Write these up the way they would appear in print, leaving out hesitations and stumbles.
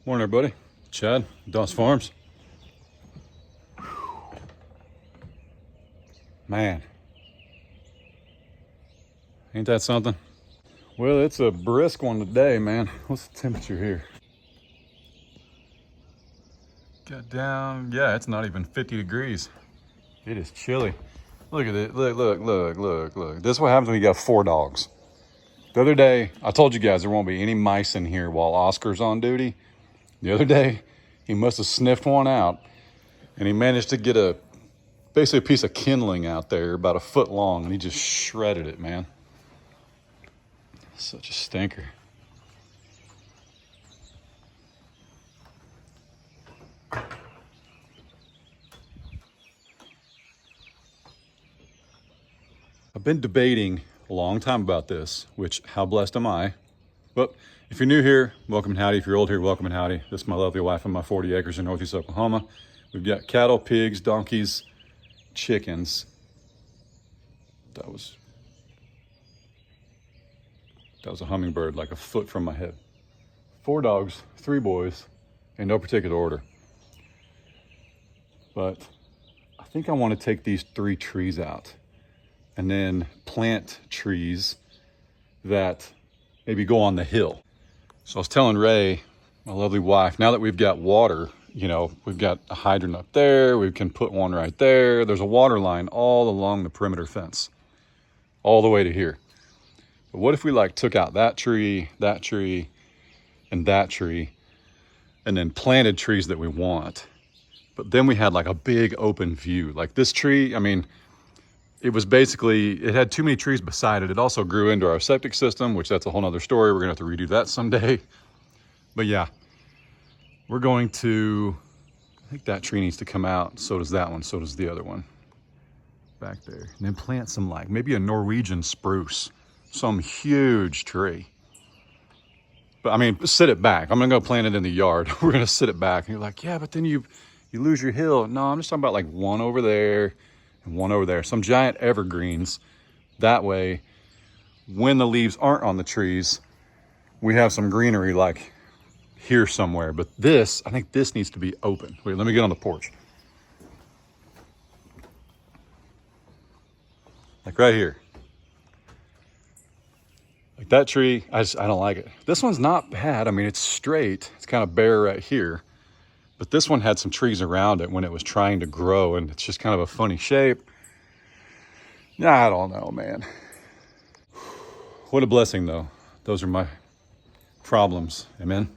Morning, everybody. Chad, Doss Farms. Man, ain't that something? Well, it's a brisk one today, man. What's the temperature here? Got down, yeah, it's not even 50 degrees. It is chilly. Look at it, look. This is what happens when you got 4 dogs. The other day, I told you guys there won't be any mice in here while Oscar's on duty. The other day, he must have sniffed one out, and he managed to get basically a piece of kindling out there about 1 foot long, and he just shredded it, man. Such a stinker. I've been debating a long time about this, which how blessed am I? But if you're new here, welcome and howdy. If you're old here, welcome and howdy. This is my lovely wife and my 40 acres in Northeast Oklahoma. We've got cattle, pigs, donkeys, chickens. That was a hummingbird like 1 foot from my head. 4 dogs, 3 boys, in no particular order. But I think I want to take these 3 trees out and then plant trees that maybe go on the hill. So I was telling Ray, my lovely wife, now that we've got water, you know, we've got a hydrant up there, we can put one right there. There's a water line all along the perimeter fence, all the way to here. But what if we like took out that tree, and that tree, and then planted trees that we want? But then we had like a big open view. Like this tree, I mean, it was basically, it had too many trees beside it. It also grew into our septic system, which that's a whole nother story. We're gonna have to redo that someday. But yeah, we're going to, I think that tree needs to come out. So does that one, so does the other one back there. And then plant some like, maybe a Norwegian spruce, some huge tree. But I mean, sit it back. I'm gonna go plant it in the yard. We're gonna sit it back. And you're like, yeah, but then you lose your hill. No, I'm just talking about like one over there and one over there, some giant evergreens. That way, when the leaves aren't on the trees, we have some greenery like here somewhere. But this, I think this needs to be open. Wait, let me get on the porch. Like right here. Like that tree, I don't like it. This one's not bad. I mean, it's straight. It's kind of bare right here. But this one had some trees around it when it was trying to grow, and it's just kind of a funny shape. I don't know, man. What a blessing, though. Those are my problems. Amen.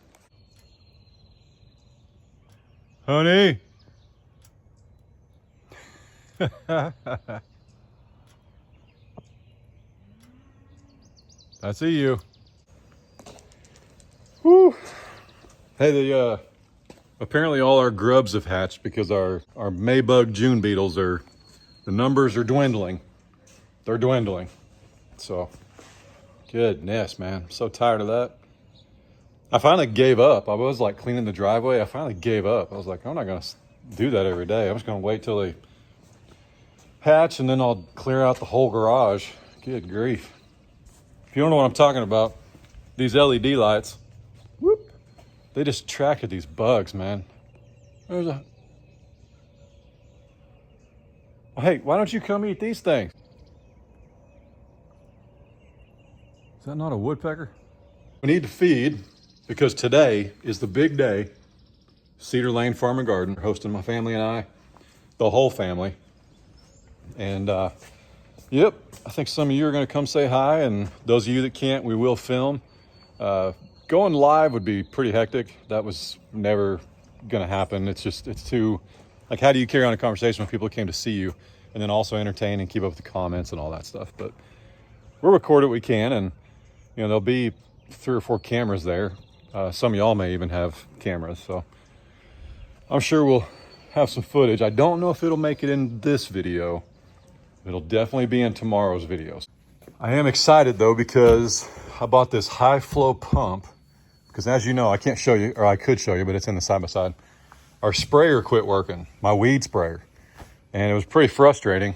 Honey. I see you. Whew. Hey, apparently all our grubs have hatched because our Maybug June beetles the numbers are dwindling. They're dwindling. So, goodness, man. I'm so tired of that. I finally gave up. I was like cleaning the driveway. I finally gave up. I was like, I'm not going to do that every day. I'm just going to wait till they hatch and then I'll clear out the whole garage. Good grief. If you don't know what I'm talking about, these LED lights, whoop, they just attracted these bugs, man. Well, hey, why don't you come eat these things? Is that not a woodpecker? We need to feed because today is the big day. Cedar Lane Farm and Garden, hosting my family and I, the whole family. And yep, I think some of you are going to come say hi, and those of you that can't, we will film. Going live would be pretty hectic. That was never going to happen. It's too, like, how do you carry on a conversation with people who came to see you and then also entertain and keep up with the comments and all that stuff? But we'll record what we can, and, you know, there'll be 3 or 4 cameras there. Some of y'all may even have cameras, so I'm sure we'll have some footage. I don't know if it'll make it in this video. It'll definitely be in tomorrow's videos. I am excited though because I bought this high flow pump because, as you know, I can't show you, or I could show you, but it's in the side by side. Our sprayer quit working, my weed sprayer, and it was pretty frustrating.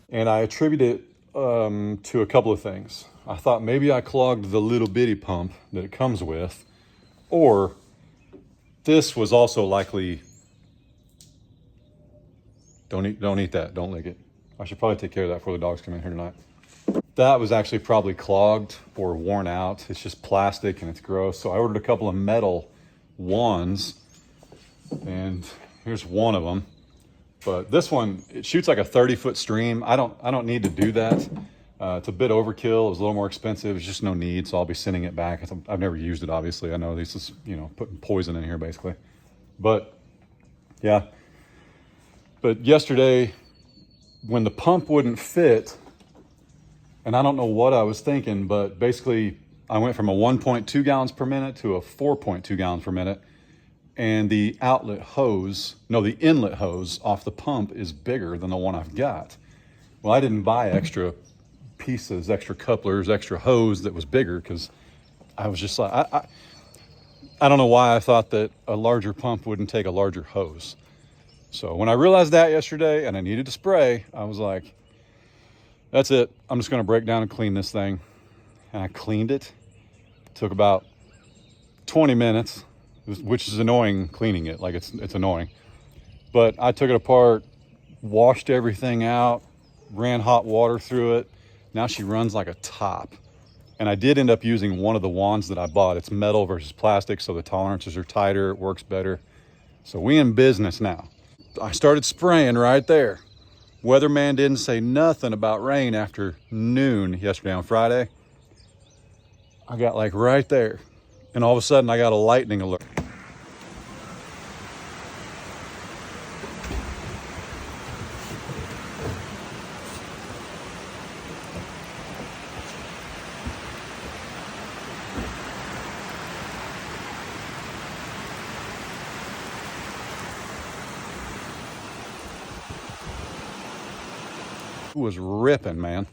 And I attribute it to a couple of things. I thought maybe I clogged the little bitty pump that it comes with, or This was also likely, don't eat that, don't lick it. I should probably take care of that before the dogs come in here tonight. That was actually probably clogged or worn out. It's just plastic and it's gross. So I ordered a couple of metal wands, and here's one of them. But this one, it shoots like a 30-foot stream. I don't need to do that. It's a bit overkill. It was a little more expensive. It's just no need, so I'll be sending it back. I've never used it, obviously. I know this is, putting poison in here, basically. But, yeah. But yesterday, when the pump wouldn't fit, and I don't know what I was thinking, but basically, I went from a 1.2 gallons per minute to a 4.2 gallons per minute. And the inlet hose off the pump is bigger than the one I've got. Well, I didn't buy extra pieces, extra couplers, extra hose that was bigger, because I was just like, I don't know why I thought that a larger pump wouldn't take a larger hose. So when I realized that yesterday and I needed to spray, I was like, that's it. I'm just going to break down and clean this thing. And I cleaned it. It took about 20 minutes. Which is annoying cleaning it, like it's annoying. But I took it apart, washed everything out, ran hot water through it. Now she runs like a top. And I did end up using one of the wands that I bought. It's metal versus plastic, so the tolerances are tighter, it works better. So we in business now. I started spraying right there. Weatherman didn't say nothing about rain after noon yesterday on Friday. I got like right there. And all of a sudden I got a lightning alert. It was ripping, man.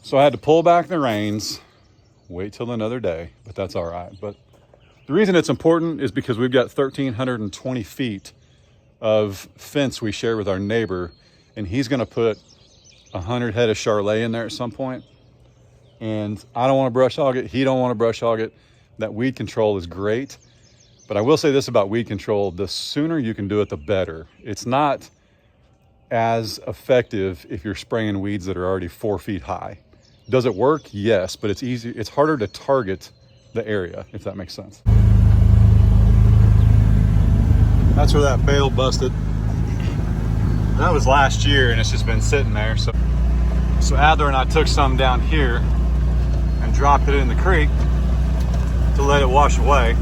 So I had to pull back the reins, wait till another day, but that's all right. But the reason it's important is because we've got 1,320 feet of fence we share with our neighbor, and he's going to put 100 head of Charlet in there at some point. And I don't want to brush hog it. He don't want to brush hog it. That weed control is great. But I will say this about weed control: the sooner you can do it, the better. It's not as effective if you're spraying weeds that are already 4 feet high. Does it work? Yes, but it's easy. It's harder to target the area, if that makes sense. That's where that bale busted. That was last year, and it's just been sitting there. So Adler and I took some down here and dropped it in the creek to let it wash away.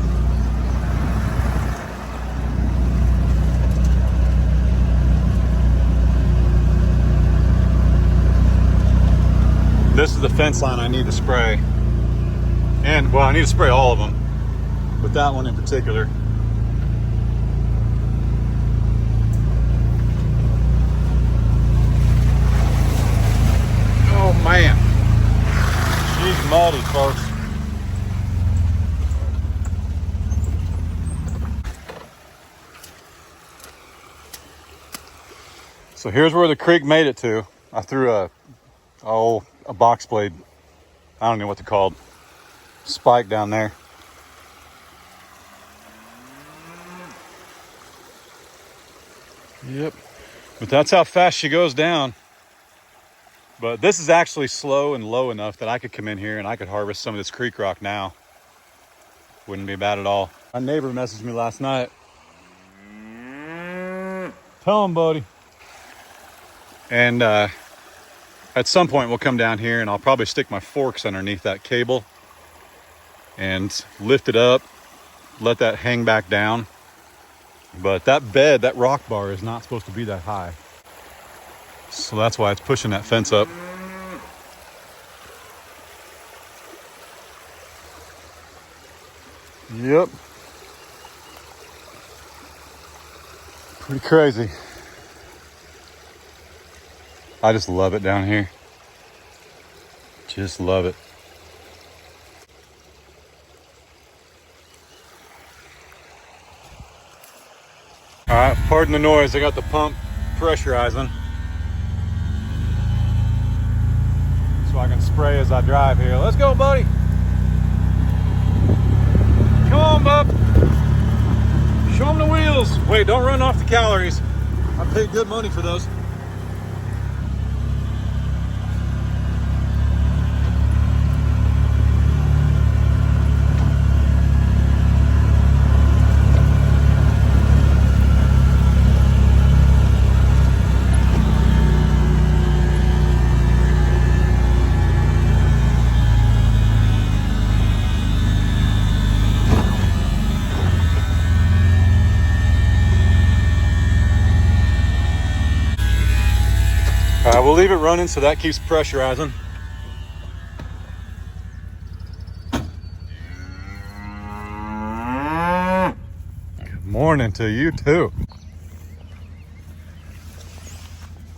This is the fence line I need to spray. And, well, I need to spray all of them, but that one in particular. Oh, man. She's muddy, folks. So here's where the creek made it to. I threw a box blade, I don't know what they're called, spike down there. Yep, but that's how fast she goes down. But this is actually slow and low enough that I could come in here and I could harvest some of this creek rock now. Wouldn't be bad at all. My neighbor messaged me last night. Tell him, buddy. And at some point we'll come down here and I'll probably stick my forks underneath that cable and lift it up, let that hang back down. But that bed, that rock bar, is not supposed to be that high. So that's why it's pushing that fence up. Yep. Pretty crazy. I just love it down here. Just love it. All right, pardon the noise. I got the pump pressurizing so I can spray as I drive here. Let's go, buddy. Come on, bub. Show them the wheels. Wait, don't run off the calories. I paid good money for those. All right, we'll leave it running so that keeps pressurizing. Good morning to you too.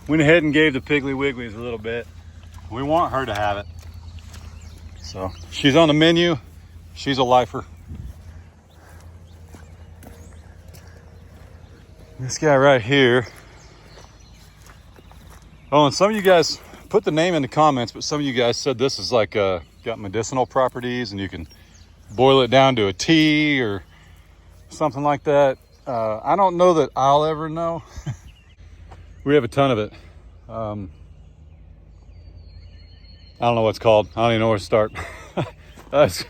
Went ahead and gave the Piggly Wigglies a little bit. We want her to have it. So she's on the menu. She's a lifer. This guy right here. Oh, and some of you guys put the name in the comments, but some of you guys said this is like got medicinal properties and you can boil it down to a tea or something like that. I don't know that I'll ever know. We have a ton of it. I don't know what it's called. I don't even know where to start. That's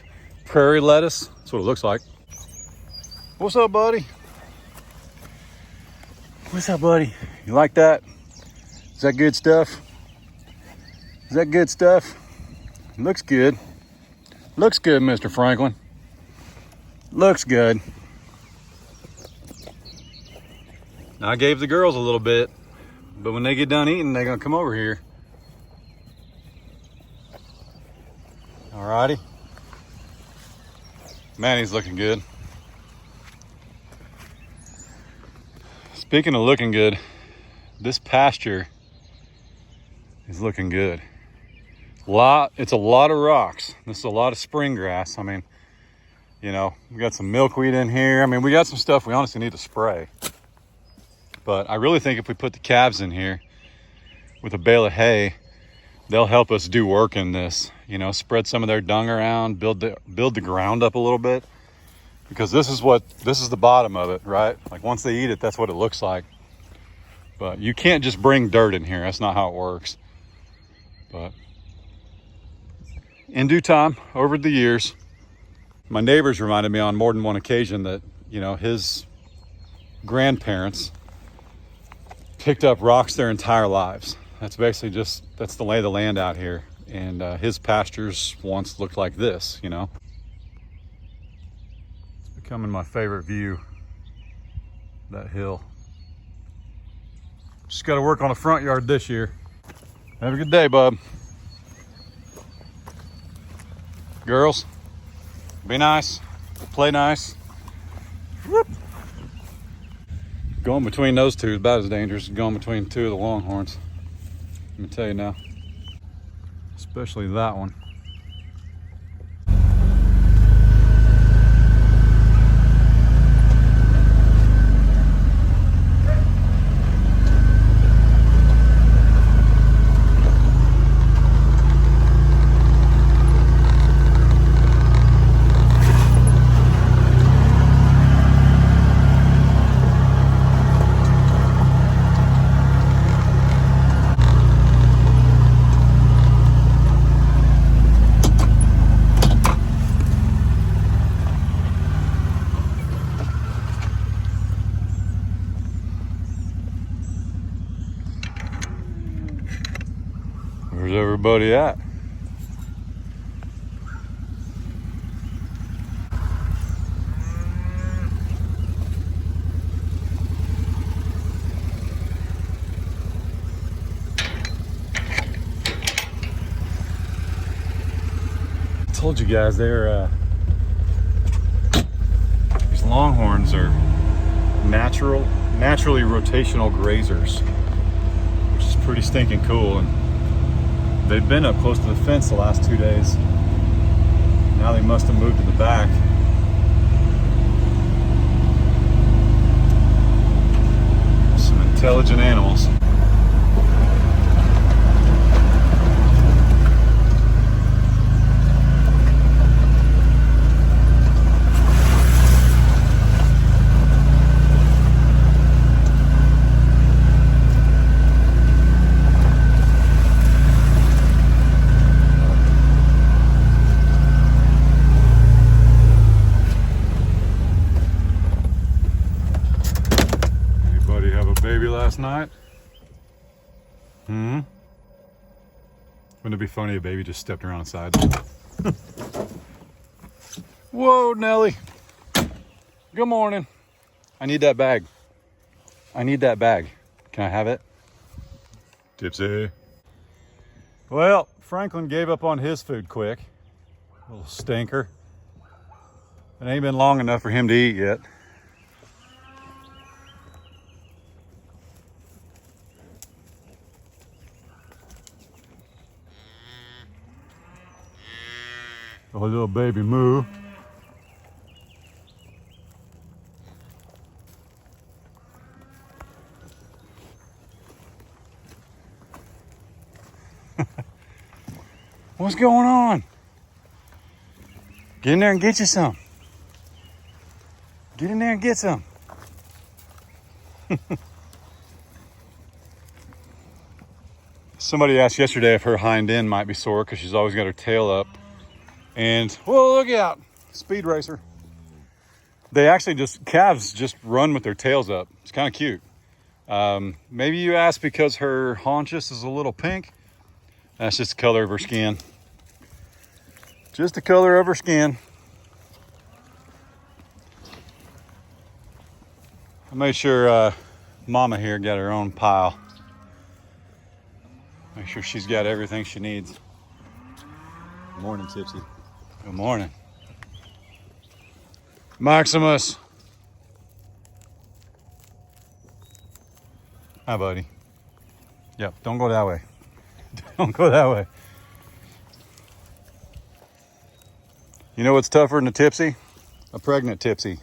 prairie lettuce. That's what it looks like. What's up, buddy? What's up, buddy? You like that? Is that good stuff? Is that good stuff? Looks good. Looks good, Mr. Franklin. Looks good. Now, I gave the girls a little bit, but when they get done eating, they're gonna come over here. Alrighty. Manny's looking good. Speaking of looking good, this pasture is looking good. It's a lot of rocks. This is a lot of spring grass. I mean, you know, we got some milkweed in here. I mean, we got some stuff we honestly need to spray. But I really think if we put the calves in here with a bale of hay, they'll help us do work in this. You know, spread some of their dung around, build the ground up a little bit. Because this is the bottom of it, right? Like once they eat it, that's what it looks like. But you can't just bring dirt in here. That's not how it works. But in due time, over the years, my neighbors reminded me on more than one occasion that, you know, his grandparents picked up rocks their entire lives. That's basically that's the lay of the land out here. And his pastures once looked like this, you know. It's becoming my favorite view, that hill. Just got to work on the front yard this year. Have a good day, bub. Girls, be nice, play nice. Whoop. Going between those two is about as dangerous as going between two of the longhorns. Let me tell you now. Especially that one. Where's everybody at? I told you guys they're these longhorns are naturally rotational grazers, which is pretty stinking cool. And they've been up close to the fence the last 2 days. Now they must have moved to the back. Some intelligent animals. last night? Wouldn't it be funny if baby just stepped around inside? Whoa, Nelly. Good morning. I need that bag. I need that bag. Can I have it? Tipsy. Well, Franklin gave up on his food quick. Little stinker. It ain't been long enough for him to eat yet. Oh, little baby moo. What's going on? Get in there and get you some. Get in there and get some. Somebody asked yesterday if her hind end might be sore because she's always got her tail up. And, whoa, look out. Speed racer. They actually calves just run with their tails up. It's kind of cute. Maybe you asked because her haunches is a little pink. That's just the color of her skin. Just the color of her skin. I made sure Mama here got her own pile. Make sure she's got everything she needs. Good morning, Tipsy. Good morning. Maximus. Hi, buddy. Yep, don't go that way. Don't go that way. You know what's tougher than a Tipsy? A pregnant Tipsy.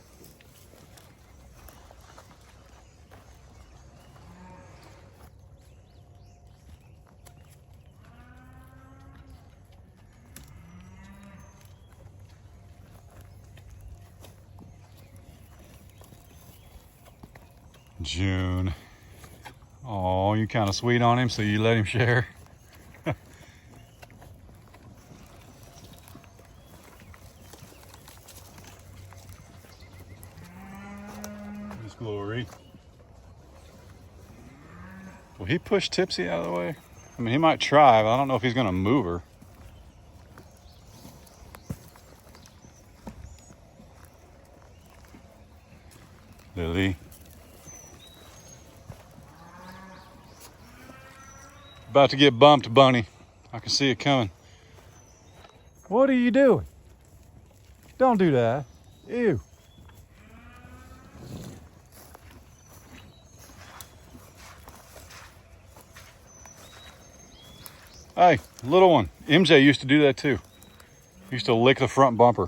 June. Oh, you kind of sweet on him, so you let him share. Miss Glory. Will he push Tipsy out of the way? I mean, he might try, but I don't know if he's going to move her. Lily. About to get bumped, Bunny. I can see it coming. What are you doing? Don't do that. Ew. Hey, little one. MJ used to do that too. He used to lick the front bumper.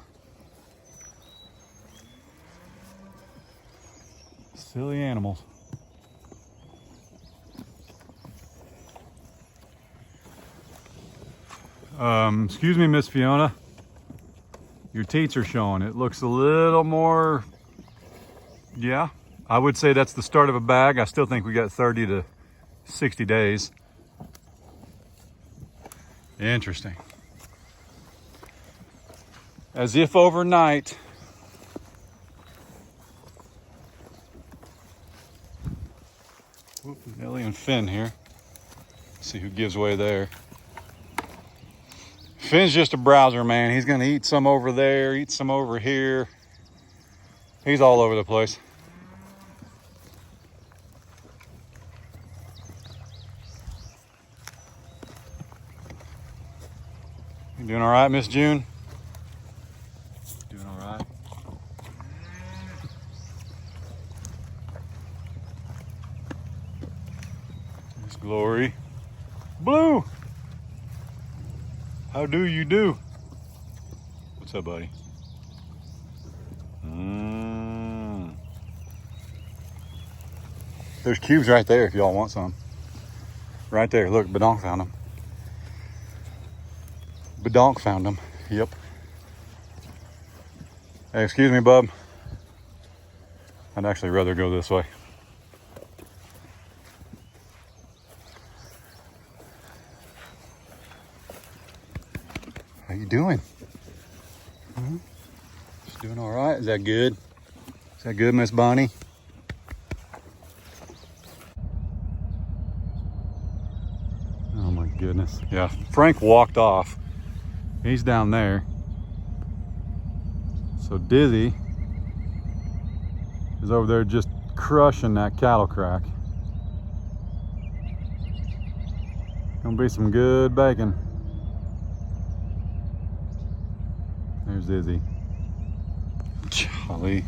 Silly animals. Excuse me, Miss Fiona. Your teats are showing. It looks a little more, yeah. I would say that's the start of a bag. I still think we got 30 to 60 days. Interesting. As if overnight. Whoop, Nelly and Finn here. Let's see who gives way there. Finn's just a browser, man. He's gonna eat some over there, eat some over here. He's all over the place. You doing all right, Miss June? Doing all right. Miss Glory. Blue! How do you do? What's up, buddy? There's cubes right there if y'all want some. Right there, look, Badonk found them. Badonk found them, yep. Hey, excuse me, bub. I'd actually rather go this way. How you doing? Just doing all right? Is that good? Is that good, Miss Bonnie? Yeah, Frank walked off. He's down there. So Dizzy is over there just crushing that cattle crack. Gonna be some good bacon. There's Izzy. Golly.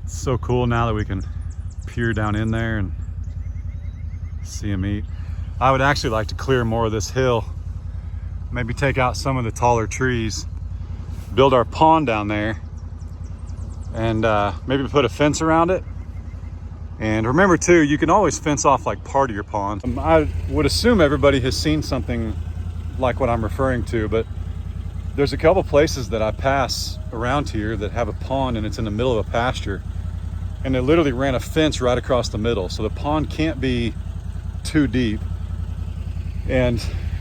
So cool now that we can peer down in there and see them eat. I would actually like to clear more of this hill, maybe take out some of the taller trees, build our pond down there, and maybe put a fence around it. And remember too, you can always fence off like part of your pond. I would assume everybody has seen something like what I'm referring to, but there's a couple places that I pass around here that have a pond and it's in the middle of a pasture. And they literally ran a fence right across the middle. So the pond can't be too deep. And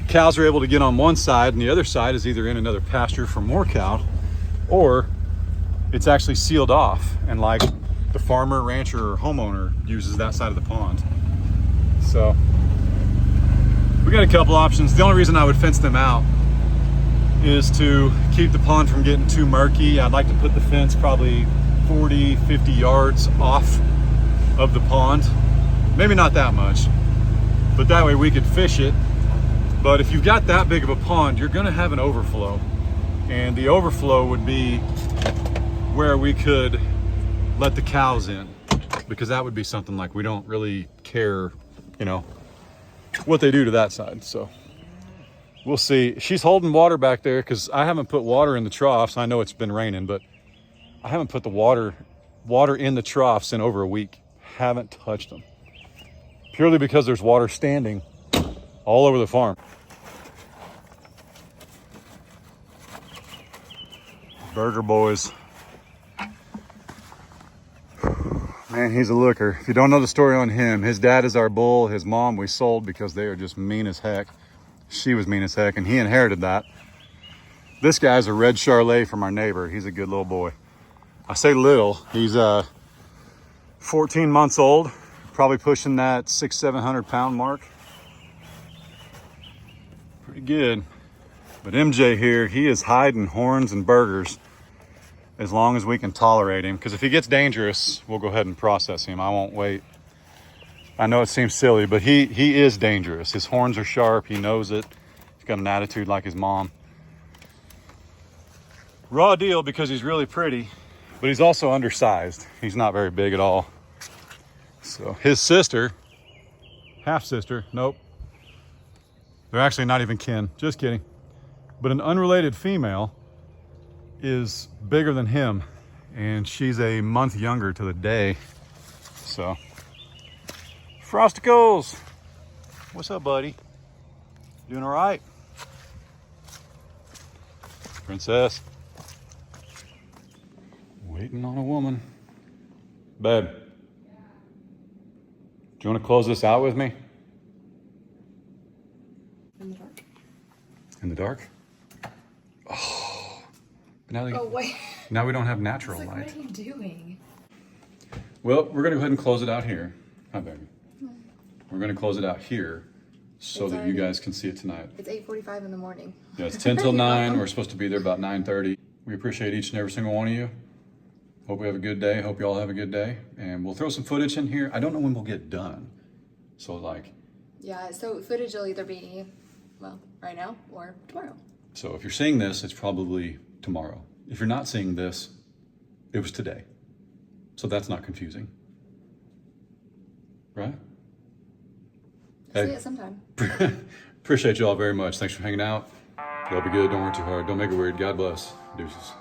cows are able to get on one side, and the other side is either in another pasture for more cow, or it's actually sealed off. And like the farmer, rancher, or homeowner uses that side of the pond. So we got a couple options. The only reason I would fence them out is to keep the pond from getting too murky. I'd like to put the fence probably 40, 50 yards off of the pond. Maybe not that much, but that way we could fish it. But if you've got that big of a pond, you're gonna have an overflow. And the overflow would be where we could let the cows in, because that would be something like we don't really care, you know, what they do to that side. So we'll see. She's holding water back there because I haven't put water in the troughs. I know it's been raining, but I haven't put the water in the troughs in over a week. Haven't touched them. Purely because there's water standing all over the farm. Burger boys. Man, he's a looker. If you don't know the story on him, his dad is our bull. His mom we sold because they are just mean as heck. She was mean as heck, and he inherited that. This guy's a red Charolais from our neighbor. He's a good little boy. I say little, he's 14 months old, probably pushing that 600-700 pound mark. Pretty good. But MJ here, he is hiding horns and burgers as long as we can tolerate him. Because if he gets dangerous, we'll go ahead and process him. I won't wait. I know it seems silly, but he is dangerous. His horns are sharp, he knows it. He's got an attitude like his mom. Raw deal because he's really pretty. But he's also undersized. He's not very big at all. So his sister, half sister, nope. They're actually not even kin, just kidding. But an unrelated female is bigger than him, and she's a month younger to the day. So, Frosticles, what's up, buddy? Doing all right? Princess. Waiting on a woman. Babe, do you want to close this out with me? In the dark. In the dark? Oh. Oh, wait. Now we don't have natural Like, light. what are you doing? Well, we're going to go ahead and close it out here. Hi, baby. We're going to close it out here so It's that you guys can see it tonight. It's 8:45 in the morning. Yeah, it's 10 till 9. We're supposed to be there about 9:30. We appreciate each and every single one of you. Hope we have a good day. Hope you all have a good day. And we'll throw some footage in here. I don't know when we'll get done. So, like... Yeah, so footage will either be, well, right now or tomorrow. So if you're seeing this, it's probably tomorrow. If you're not seeing this, it was today. So that's not confusing. Right? See it sometime. Appreciate you all very much. Thanks for hanging out. Y'all be good. Don't work too hard. Don't make it weird. God bless. Deuces.